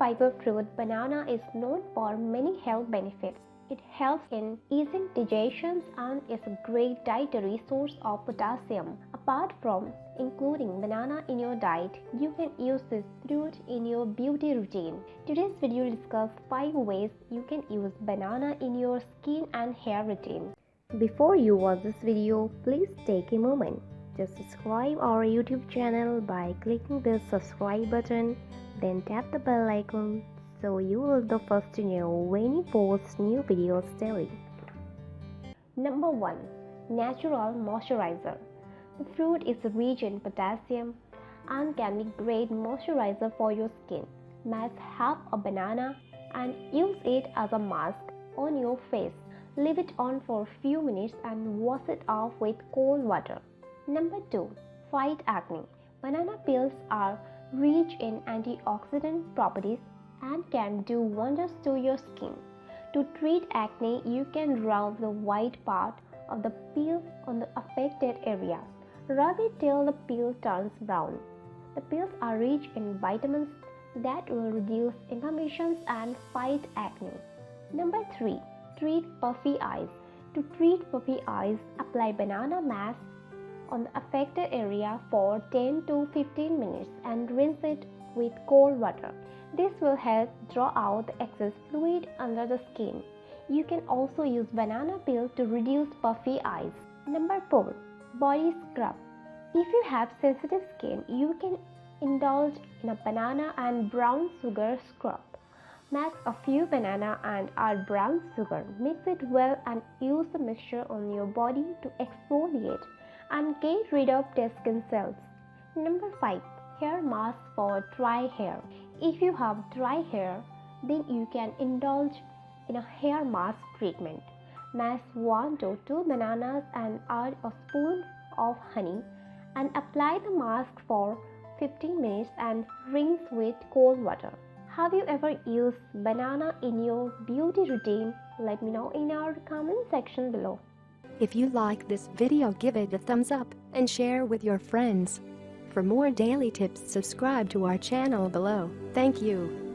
fiber fruit, banana is known for many health benefits. It helps in easing digestion and is a great dietary source of potassium. Apart from including banana in your diet, you can use this fruit in your beauty routine. Today's video will discuss 5 ways you can use banana in your skin and hair routine. Before you watch this video, please take a moment. Just subscribe our YouTube channel by clicking the subscribe button, then tap the bell icon so you will be the first to know when we post new videos daily. Number 1. Natural Moisturizer. The fruit is rich in potassium and can be great moisturizer for your skin. Mash half a banana and use it as a mask on your face. Leave it on for a few minutes and wash it off with cold water. Number 2. Fight acne. Banana peels are rich in antioxidant properties and can do wonders to your skin. To treat acne, you can rub the white part of the peel on the affected area. Rub it till the peel turns brown. The peels are rich in vitamins that will reduce inflammations and fight acne. Number 3. Treat puffy eyes. To treat puffy eyes, apply banana mask on the affected area for 10 to 15 minutes and rinse it with cold water. This will help draw out the excess fluid under the skin. You can also use banana peel to reduce puffy eyes. Number 4. Body scrub. If you have sensitive skin, you can indulge in a banana and brown sugar scrub. Mash a few banana and add brown sugar. Mix it well and use the mixture on your body to exfoliate and get rid of dead skin cells. Number 5. Hair mask for dry hair. If you have dry hair, then you can indulge in a hair mask treatment. Mash 1 to 2 bananas and add a spoon of honey and apply the mask for 15 minutes and rinse with cold water. Have you ever used banana in your beauty routine? Let me know in our comment section below. If you like this video, give it a thumbs up and share with your friends. For more daily tips, subscribe to our channel below. Thank you.